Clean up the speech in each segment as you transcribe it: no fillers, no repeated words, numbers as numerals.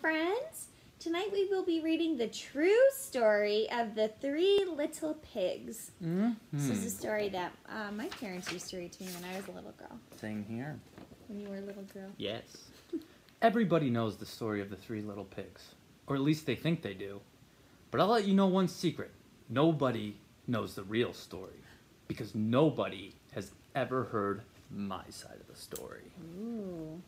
friends. Tonight we will be reading the true story of the Three Little Pigs. This is a story that my parents used to read to me when I was a little girl. Same here. When you were a little girl? Yes. Everybody knows the story of the Three Little Pigs. Or at least they think they do. But I'll let you know one secret. Nobody knows the real story. Because nobody has ever heard my side of the story. Ooh.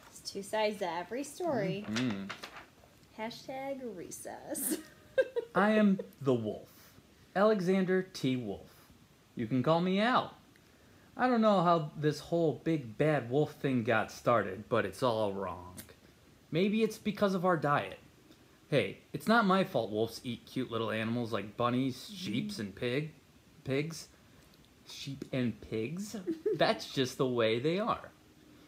There's two sides to every story. Hashtag recess. I am the Wolf. Alexander T. Wolf. You can call me Al. I don't know how this whole big bad wolf thing got started, but it's all wrong. Maybe it's because of our diet. Hey, it's not my fault wolves eat cute little animals like bunnies, sheeps, and pigs. Sheep and pigs? That's just the way they are.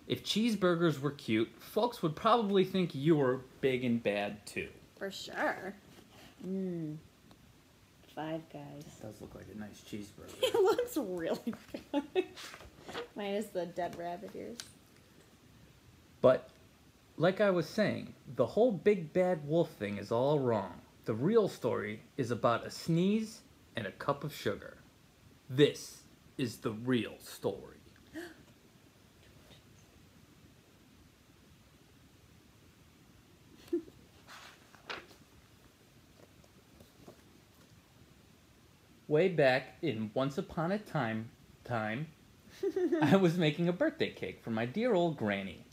If cheeseburgers were cute, folks would probably think you were big and bad too. For sure. Five Guys. It does look like a nice cheeseburger. It looks really good. Minus the dead rabbit ears. But, like I was saying, the whole big bad wolf thing is all wrong. The real story is about a sneeze and a cup of sugar. This is the real story. Way back in Once Upon a Time, I was making a birthday cake for my dear old granny.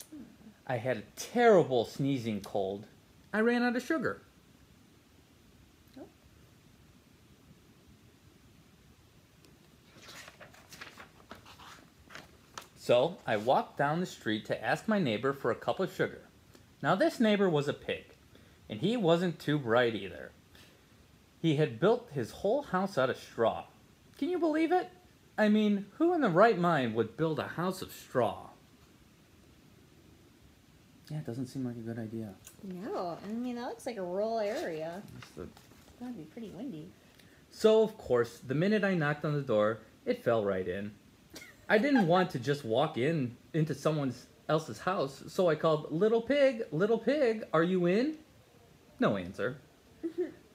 I had a terrible sneezing cold. I ran out of sugar. So I walked down the street to ask my neighbor for a cup of sugar. Now this neighbor was a pig, and he wasn't too bright either. He had built his whole house out of straw. Can you believe it? I mean, who in the right mind would build a house of straw? Yeah, it doesn't seem like a good idea. No, I mean, that looks like a rural area. It's going to be pretty windy. So, of course, the minute I knocked on the door, it fell right in. I didn't want to just walk into someone else's house, so I called, Little Pig, are you in? No answer.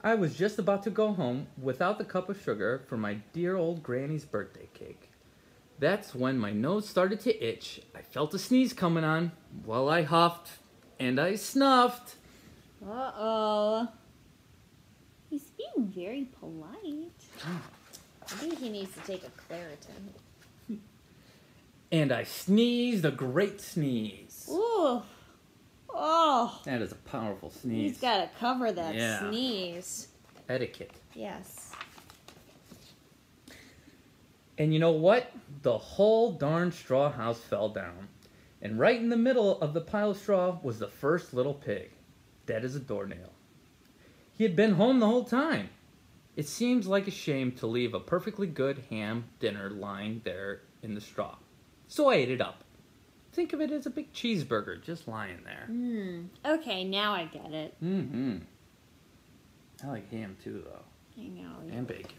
I was just about to go home without the cup of sugar for my dear old granny's birthday cake. That's when my nose started to itch. I felt a sneeze coming on. Well, I huffed and I snuffed. Uh-oh. He's being very polite. I think he needs to take a Claritin. And I sneezed a great sneeze. Ooh. Oh. That is a powerful sneeze. He's got to cover that sneeze. Etiquette. Yes. And you know what? The whole darn straw house fell down. And right in the middle of the pile of straw was the first little pig, dead as a doornail. He had been home the whole time. It seems like a shame to leave a perfectly good ham dinner lying there in the straw. So I ate it up. Think of it as a big cheeseburger just lying there. Okay, now I get it. I like ham too, though. I know. And bacon.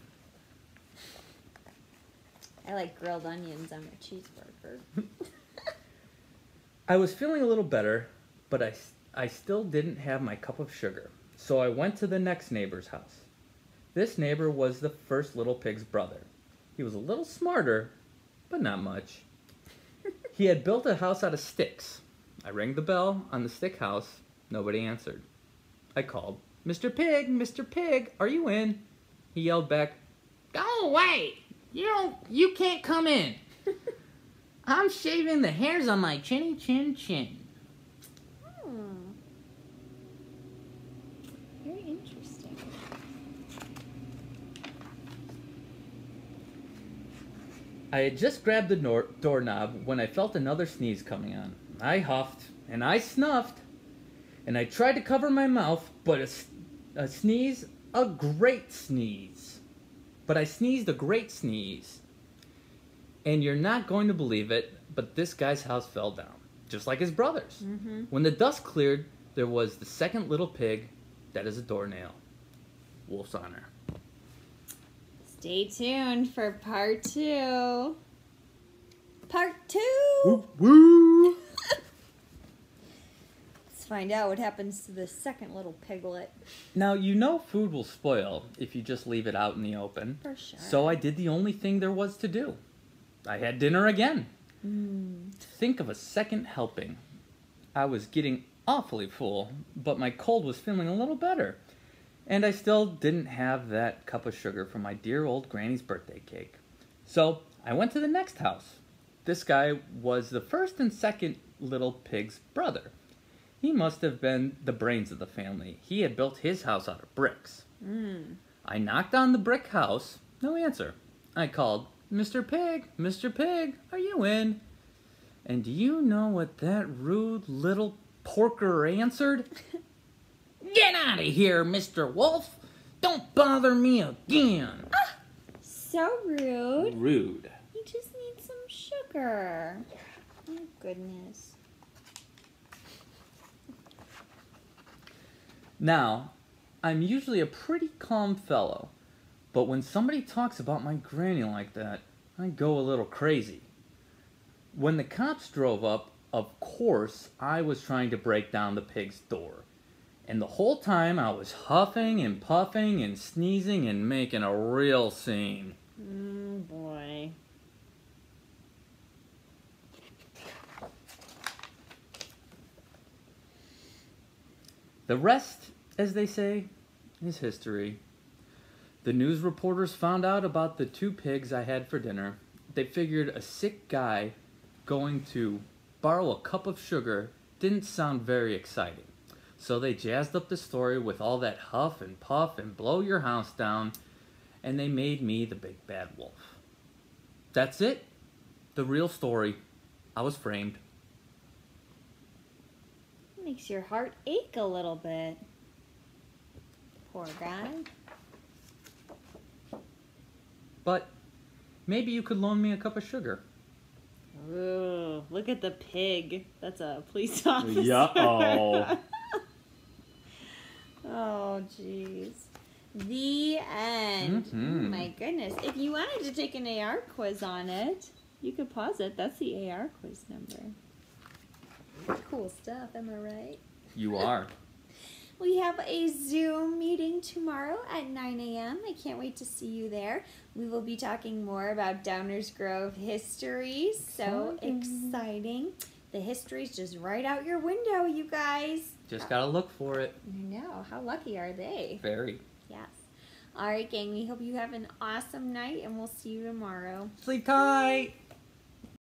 I like grilled onions on my cheeseburger. I was feeling a little better, but I still didn't have my cup of sugar. So I went to the next neighbor's house. This neighbor was the first little pig's brother. He was a little smarter, but not much. He had built a house out of sticks. I rang the bell on the stick house. Nobody answered. I called, Mr. Pig, are you in? He yelled back, Go away! You can't come in. I'm shaving the hairs on my chinny chin chin. Very interesting. I had just grabbed the doorknob when I felt another sneeze coming on. I huffed, and I snuffed, and I tried to cover my mouth, but a sneeze, a great sneeze. But I sneezed a great sneeze. And you're not going to believe it, but this guy's house fell down, just like his brother's. When the dust cleared, there was the second little pig, dead as a doornail. Wolf's honor. Stay tuned for part 2. Part 2! Woo! Woo. find out what happens to the second little piglet. Now, you know food will spoil if you just leave it out in the open. For sure. So I did the only thing there was to do. I had dinner again. Think of a second helping. I was getting awfully full, but my cold was feeling a little better. And I still didn't have that cup of sugar for my dear old granny's birthday cake. So I went to the next house. This guy was the first and second little pig's brother. He must have been the brains of the family. He had built his house out of bricks. I knocked on the brick house. No answer. I called, Mr. Pig, are you in? And do you know what that rude little porker answered? Get out of here, Mr. Wolf! Don't bother me again! So rude. Rude. You just need some sugar. Oh, goodness. Now, I'm usually a pretty calm fellow, but when somebody talks about my granny like that, I go a little crazy. When the cops drove up, of course, I was trying to break down the pig's door. And the whole time I was huffing and puffing and sneezing and making a real scene. Boy. The rest, as they say, is history. The news reporters found out about the 2 pigs I had for dinner. They figured a sick guy going to borrow a cup of sugar didn't sound very exciting. So they jazzed up the story with all that huff and puff and blow your house down, and they made me the big bad wolf. That's it. The real story. I was framed. Makes your heart ache a little bit. Poor guy. But maybe you could loan me a cup of sugar. Ooh, look at the pig. That's a police officer. Yeah-oh. Oh, jeez. The end. Oh, my goodness. If you wanted to take an AR quiz on it, you could pause it. That's the AR quiz number. Cool stuff, am I right? You are. We have a Zoom meeting tomorrow at 9 a.m. I can't wait to see you there. We will be talking more about Downers Grove history. So exciting. The history's just right out your window, you guys. Just gotta look for it. I know. How lucky are they? Very. Yes. All right, gang. We hope you have an awesome night, and we'll see you tomorrow. Sleep tight.